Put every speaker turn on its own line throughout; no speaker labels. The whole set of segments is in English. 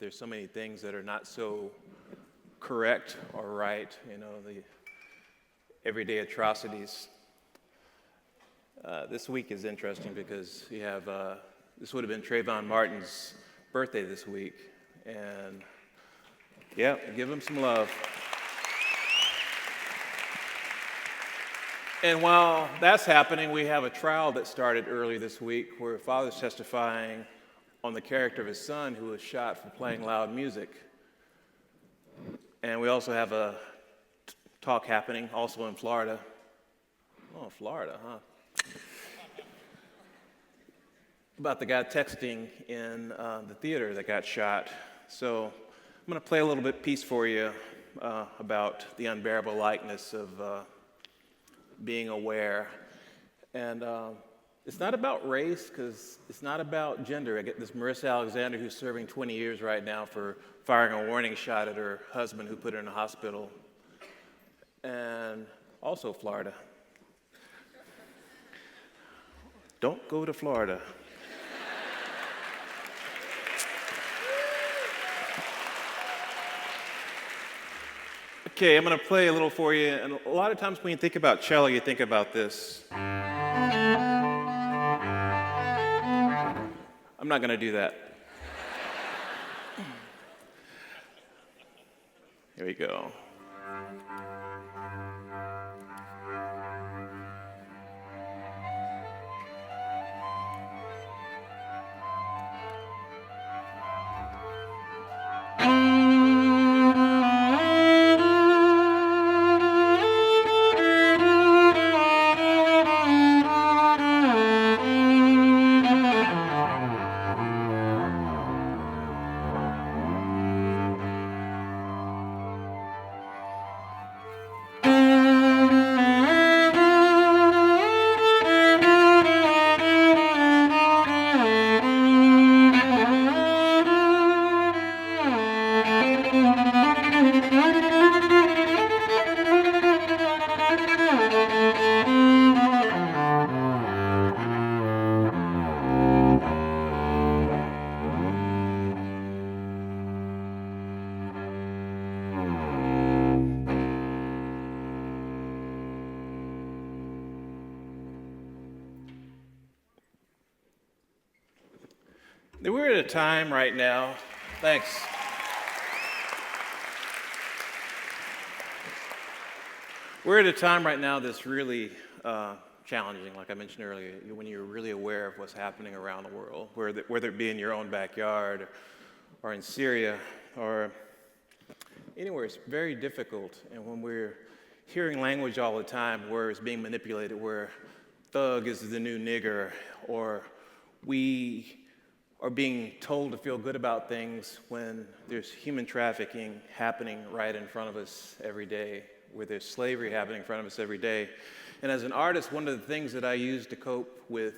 There's so many things that are not so correct or right, the everyday atrocities. This week is interesting because you have, this would have been Trayvon Martin's birthday this week. And yeah, give him some love. And while that's happening, we have a trial that started early this week where a father's testifying on the character of his son who was shot for playing loud music. And we also have a talk happening also in Florida. Oh, Florida, huh? About the guy texting in the theater that got shot. So I'm going to play a little bit piece for you about the unbearable likeness of being aware. And it's not about race, because it's not about gender. I get this Marissa Alexander who's serving 20 years right now for firing a warning shot at her husband who put her in the hospital. And also Florida. Don't go to Florida. Okay, I'm going to play a little for you. And a lot of times when you think about cello, you think about this. I'm not going to do that. Here we go. We're at a time right now, thanks. We're at a time right now that's really challenging, like I mentioned earlier, when you're really aware of what's happening around the world, whether it be in your own backyard or in Syria or anywhere. It's very difficult. And when we're hearing language all the time where it's being manipulated, where thug is the new nigger, or we are being told to feel good about things when there's human trafficking happening right in front of us every day, where there's slavery happening in front of us every day. And as an artist, one of the things that I use to cope with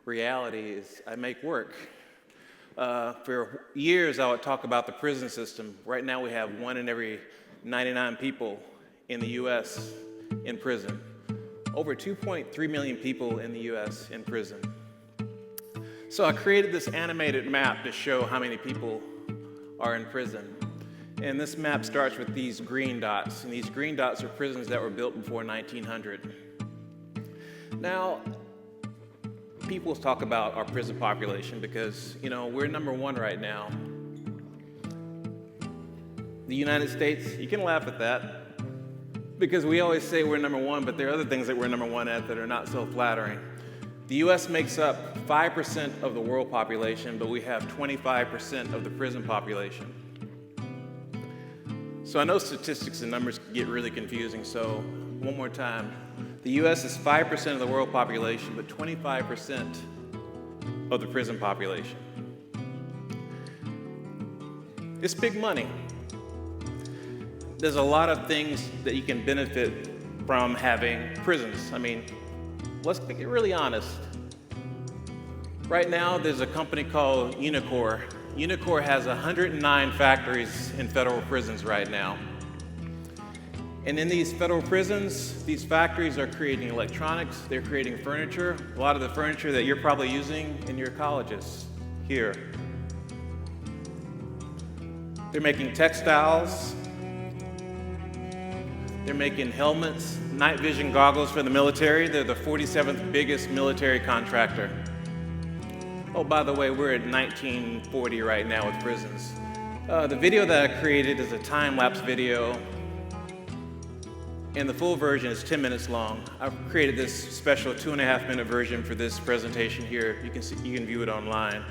reality is I make work. For years, I would talk about the prison system. Right now, we have 1 in every 99 people in the U.S. in prison. Over 2.3 million people in the U.S. in prison. So I created this animated map to show how many people are in prison. And this map starts with these green dots. And these green dots are prisons that were built before 1900. Now, people talk about our prison population because, we're number 1 right now. The United States, you can laugh at that because we always say we're number 1, but there are other things that we're number 1 at that are not so flattering. The U.S. makes up 5% of the world population, but we have 25% of the prison population. So I know statistics and numbers get really confusing, so one more time. The U.S. is 5% of the world population, but 25% of the prison population. It's big money. There's a lot of things that you can benefit from having prisons. Let's get really honest. Right now, there's a company called Unicor. Unicor has 109 factories in federal prisons right now. And in these federal prisons, these factories are creating electronics, they're creating furniture, a lot of the furniture that you're probably using in your colleges here. They're making textiles. They're making helmets, night vision goggles for the military. They're the 47th biggest military contractor. Oh, by the way, we're at 1940 right now with prisons. The video that I created is a time-lapse video, and the full version is 10 minutes long. I've created this special 2.5-minute version for this presentation here. You can view it online.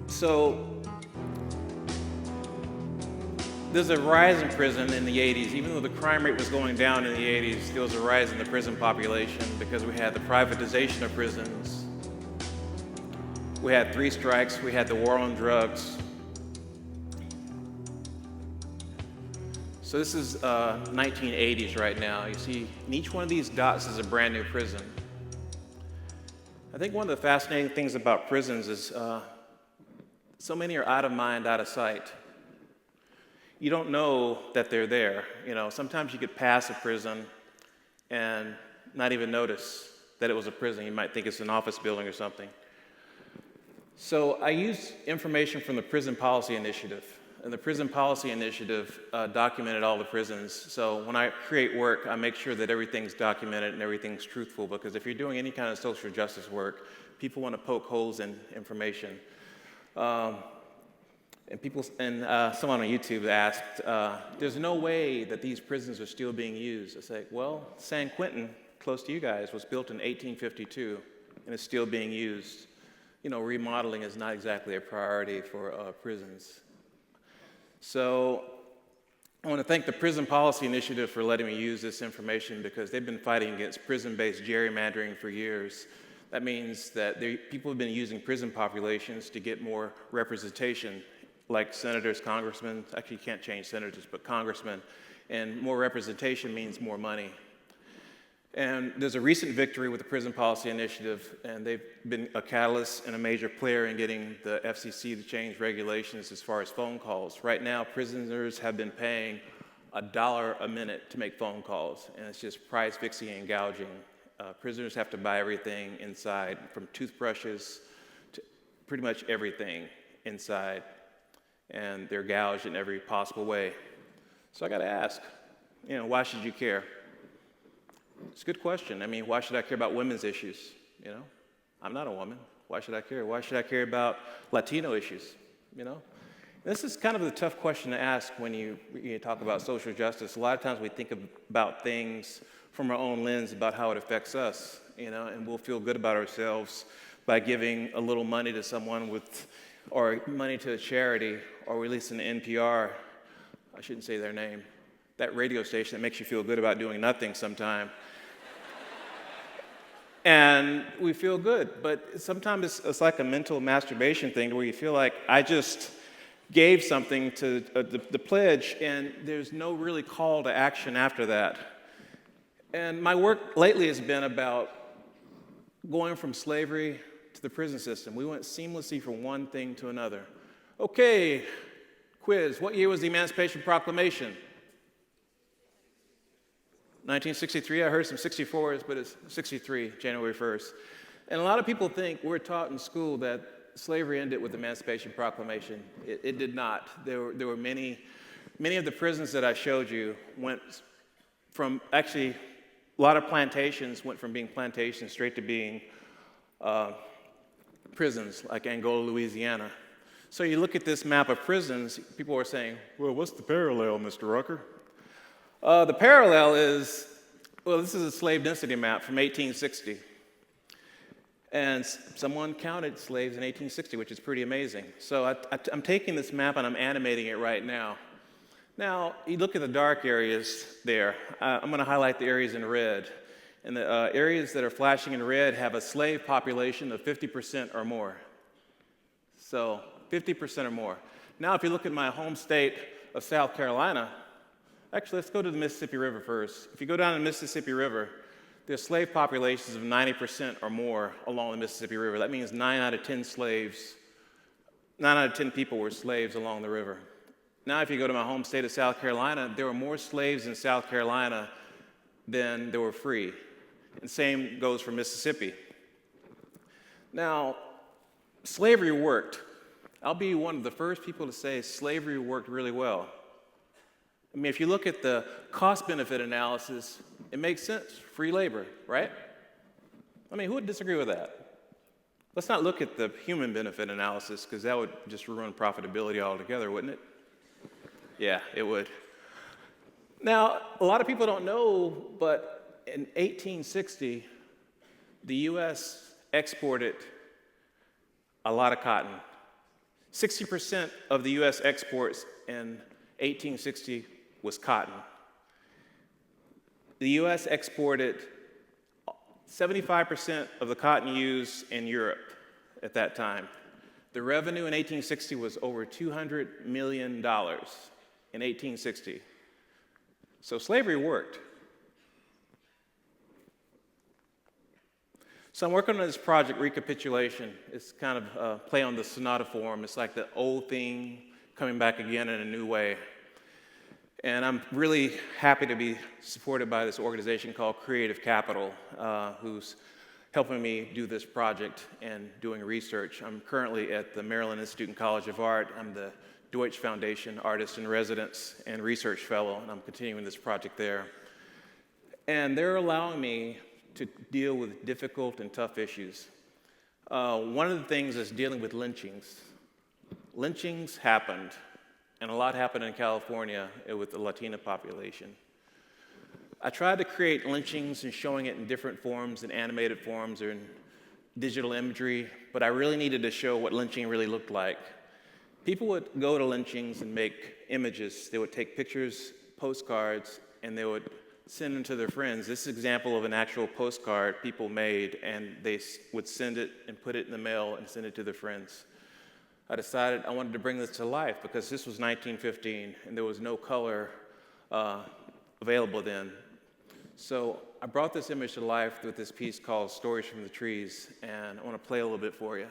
So, there's a rise in prison in the 80s. Even though the crime rate was going down in the 80s, there was a rise in the prison population because we had the privatization of prisons. We had 3 strikes, we had the war on drugs. So this is 1980s right now. You see, in each one of these dots is a brand new prison. I think one of the fascinating things about prisons is so many are out of mind, out of sight. You don't know that they're there. You know, sometimes you could pass a prison and not even notice that it was a prison. You might think it's an office building or something. So I used information from the Prison Policy Initiative. And the Prison Policy Initiative documented all the prisons. So when I create work, I make sure that everything's documented and everything's truthful, because if you're doing any kind of social justice work, people want to poke holes in information. Someone on YouTube asked, there's no way that these prisons are still being used. I say, well, San Quentin, close to you guys, was built in 1852 and is still being used. You know, remodeling is not exactly a priority for prisons. So I want to thank the Prison Policy Initiative for letting me use this information, because they've been fighting against prison-based gerrymandering for years. That means that people have been using prison populations to get more representation, like senators, congressmen. Actually, you can't change senators, but congressmen. And more representation means more money. And there's a recent victory with the Prison Policy Initiative, and they've been a catalyst and a major player in getting the FCC to change regulations as far as phone calls. Right now, prisoners have been paying $1 a minute to make phone calls, and it's just price fixing and gouging. Prisoners have to buy everything inside, from toothbrushes to pretty much everything inside, and they're gouged in every possible way. So I got to ask, why should you care? It's a good question. I mean, why should I care about women's issues? I'm not a woman. Why should I care? Why should I care about Latino issues? This is kind of a tough question to ask when you talk about social justice. A lot of times we think about things from our own lens about how it affects us, and we'll feel good about ourselves by giving a little money to someone or money to a charity, or releasing NPR. I shouldn't say their name. That radio station that makes you feel good about doing nothing sometime. And we feel good, but sometimes it's like a mental masturbation thing where you feel like I just gave something to the pledge, and there's no really call to action after that. And my work lately has been about going from slavery to the prison system. We went seamlessly from one thing to another. Okay, quiz. What year was the Emancipation Proclamation? 1963, I heard some 64s, but it's 63, January 1st. And a lot of people think we're taught in school that slavery ended with the Emancipation Proclamation. It did not. There were many of the prisons that I showed you went from, actually, a lot of plantations went from being plantations straight to being prisons, like Angola, Louisiana. So you look at this map of prisons, people are saying, well, what's the parallel, Mr. Rucker? The parallel is, this is a slave density map from 1860. And someone counted slaves in 1860, which is pretty amazing. So I'm taking this map and I'm animating it right now. Now, you look at the dark areas there. I'm going to highlight the areas in red. And the areas that are flashing in red have a slave population of 50% or more. So 50% or more. Now, if you look at my home state of South Carolina, actually, let's go to the Mississippi River first. If you go down the Mississippi River, there's slave populations of 90% or more along the Mississippi River. That means 9 out of 10 people were slaves along the river. Now, if you go to my home state of South Carolina, there were more slaves in South Carolina than there were free. And same goes for Mississippi. Now, slavery worked. I'll be one of the first people to say slavery worked really well. I mean, if you look at the cost-benefit analysis, it makes sense. Free labor, right? I mean, who would disagree with that? Let's not look at the human benefit analysis, because that would just ruin profitability altogether, wouldn't it? Yeah, it would. Now, a lot of people don't know, but in 1860, the U.S. exported a lot of cotton. 60% of the U.S. exports in 1860 was cotton. The U.S. exported 75% of the cotton used in Europe at that time. The revenue in 1860 was over $200 million in 1860. So slavery worked. So I'm working on this project, Recapitulation. It's kind of a play on the sonata form. It's like the old thing coming back again in a new way. And I'm really happy to be supported by this organization called Creative Capital, who's helping me do this project and doing research. I'm currently at the Maryland Institute and College of Art. I'm the Deutsch Foundation Artist in Residence and Research Fellow, and I'm continuing this project there. And they're allowing me to deal with difficult and tough issues. One of the things is dealing with lynchings. Lynchings happened, and a lot happened in California with the Latina population. I tried to create lynchings and showing it in different forms, in animated forms or in digital imagery, but I really needed to show what lynching really looked like. People would go to lynchings and make images. They would take pictures, postcards, and they would send them to their friends. This is an example of an actual postcard people made, and they would send it and put it in the mail and send it to their friends. I decided I wanted to bring this to life because this was 1915, and there was no color available then. So I brought this image to life with this piece called Stories from the Trees, and I want to play a little bit for you.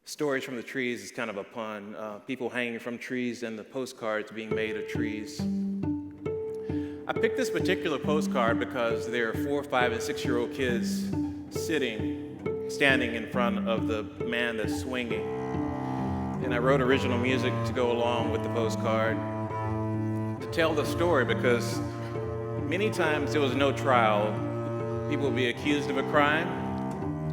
Stories from the Trees is kind of a pun. People hanging from trees and the postcards being made of trees. I picked this particular postcard because there are 4-, 5-, and 6-year-old kids standing in front of the man that's swinging. And I wrote original music to go along with the postcard to tell the story because many times there was no trial. People would be accused of a crime.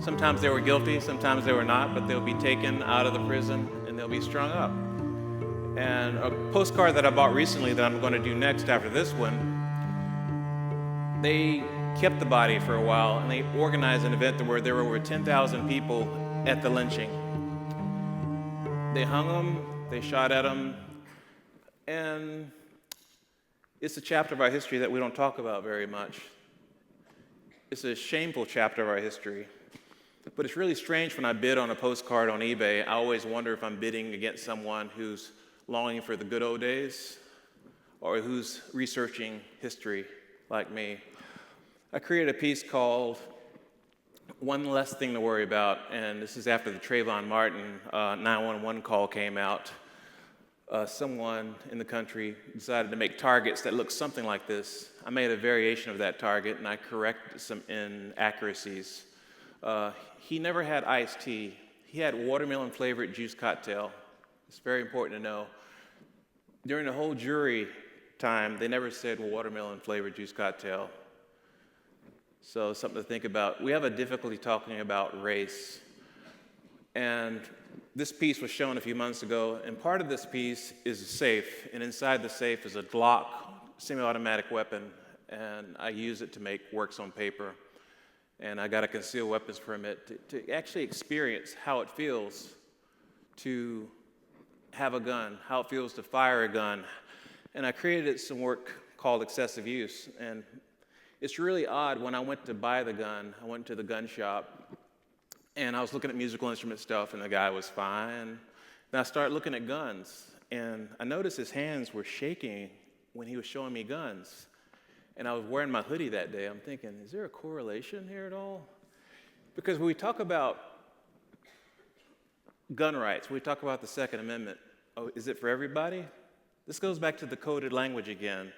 Sometimes they were guilty, sometimes they were not, but they'll be taken out of the prison and they'll be strung up. And a postcard that I bought recently that I'm going to do next after this one, they kept the body for a while and they organized an event where there were over 10,000 people at the lynching. They hung him, they shot at him, and it's a chapter of our history that we don't talk about very much. It's a shameful chapter of our history. But it's really strange when I bid on a postcard on eBay. I always wonder if I'm bidding against someone who's longing for the good old days or who's researching history like me. I created a piece called One Less Thing to Worry About, and this is after the Trayvon Martin 911 call came out. Someone in the country decided to make targets that looked something like this. I made a variation of that target, and I corrected some inaccuracies. He never had iced tea. He had watermelon-flavored juice cocktail. It's very important to know. During the whole jury time, they never said watermelon-flavored juice cocktail. So something to think about. We have a difficulty talking about race. And this piece was shown a few months ago, and part of this piece is a safe, and inside the safe is a Glock semi-automatic weapon, and I use it to make works on paper. And I got a concealed weapons permit to actually experience how it feels to have a gun, how it feels to fire a gun. And I created some work called Excessive Use. And it's really odd, when I went to buy the gun, I went to the gun shop, and I was looking at musical instrument stuff, and the guy was fine. Then I started looking at guns, and I noticed his hands were shaking when he was showing me guns. And I was wearing my hoodie that day. I'm thinking, is there a correlation here at all? Because when we talk about gun rights, we talk about the Second Amendment. Oh, is it for everybody? This goes back to the coded language again.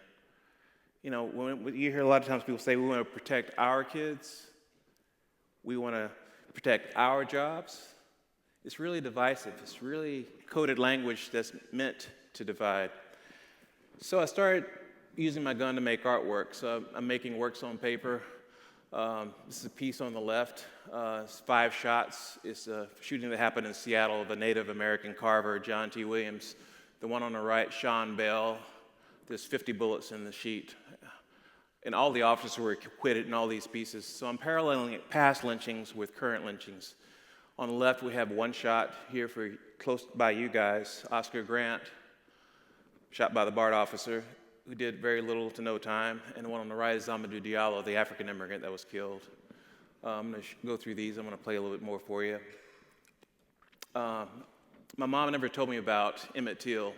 You know, when you hear a lot of times people say we want to protect our kids, we want to protect our jobs, It's really divisive. It's really coded language that's meant to divide. So I started using my gun to make artwork. So I'm making works on paper. This is a piece on the left. It's 5 shots. It's a shooting that happened in Seattle of a Native American carver, John T. Williams. The one on the right, Sean Bell. There's 50 bullets in the sheet. And all the officers were acquitted in all these pieces. So I'm paralleling past lynchings with current lynchings. On the left, we have one shot here for close by you guys, Oscar Grant, shot by the BART officer, who did very little to no time. And the one on the right is Amadou Diallo, the African immigrant that was killed. I'm going to go through these. I'm going to play a little bit more for you. My mom never told me about Emmett Till.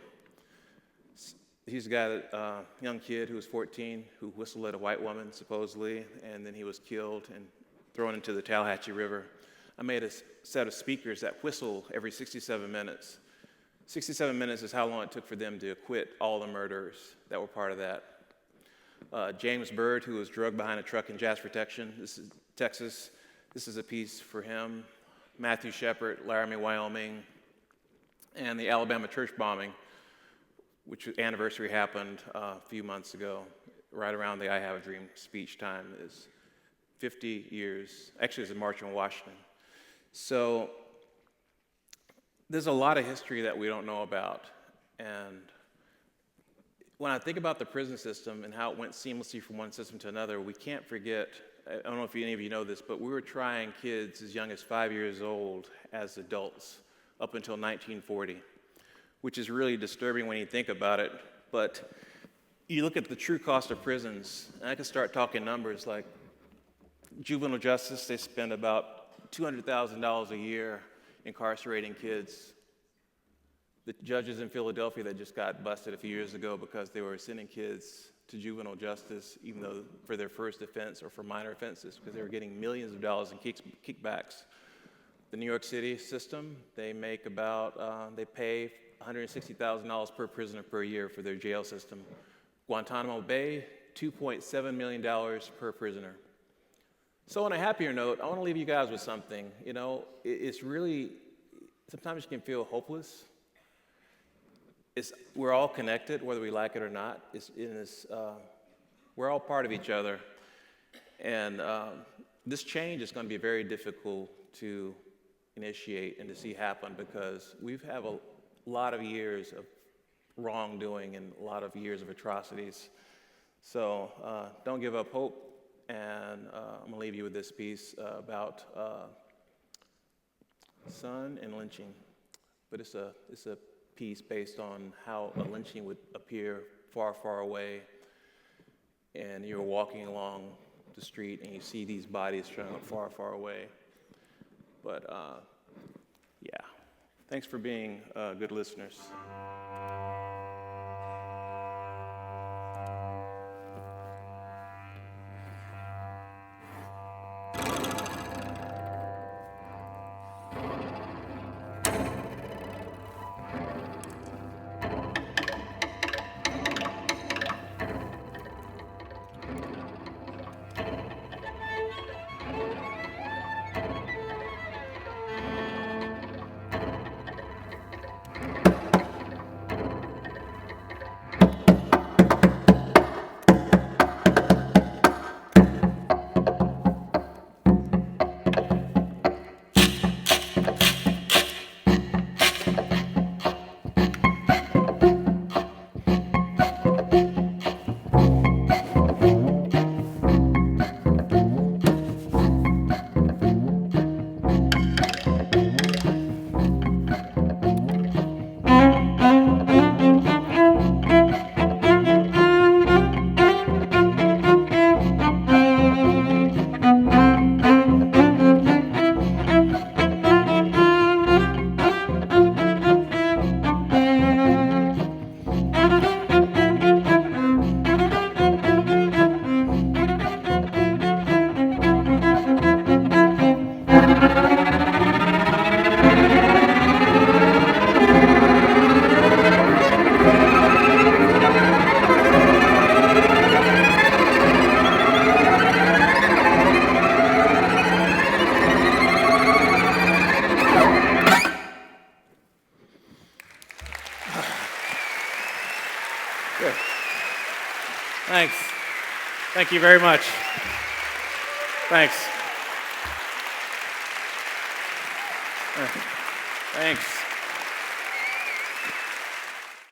He's a guy, young kid who was 14, who whistled at a white woman, supposedly, and then he was killed and thrown into the Tallahatchie River. I made a set of speakers that whistle every 67 minutes. 67 minutes is how long it took for them to acquit all the murderers that were part of that. James Byrd, who was drugged behind a truck in Jasper, Texas. This is a piece for him. Matthew Shepard, Laramie, Wyoming, and the Alabama church bombing, which anniversary happened a few months ago, right around the I Have a Dream speech time. Is 50 years, actually it's a march on Washington. So there's a lot of history that we don't know about. And when I think about the prison system and how it went seamlessly from one system to another, we can't forget, I don't know if any of you know this, but we were trying kids as young as 5 years old as adults up until 1940. Which is really disturbing when you think about it. But you look at the true cost of prisons, and I can start talking numbers like juvenile justice, they spend about $200,000 a year incarcerating kids. The judges in Philadelphia that just got busted a few years ago because they were sending kids to juvenile justice, even though for their first offense or for minor offenses, because they were getting millions of dollars in kickbacks. The New York City system, they make about, they pay $160,000 per prisoner per year for their jail system. Guantanamo Bay, $2.7 million per prisoner. So on a happier note, I want to leave you guys with something. You know, it's really, sometimes you can feel hopeless. We're all connected, whether we like it or not. We're all part of each other. And this change is going to be very difficult to initiate and to see happen because we have a lot of years of wrongdoing and a lot of years of atrocities. So don't give up hope. And I'm going to leave you with this piece about son and lynching. But it's a piece based on how a lynching would appear far, far away. And you're walking along the street and you see these bodies showing up far, far away. But yeah. Thanks for being good listeners. Good. Thanks. Thank you very much. Thanks. Thanks.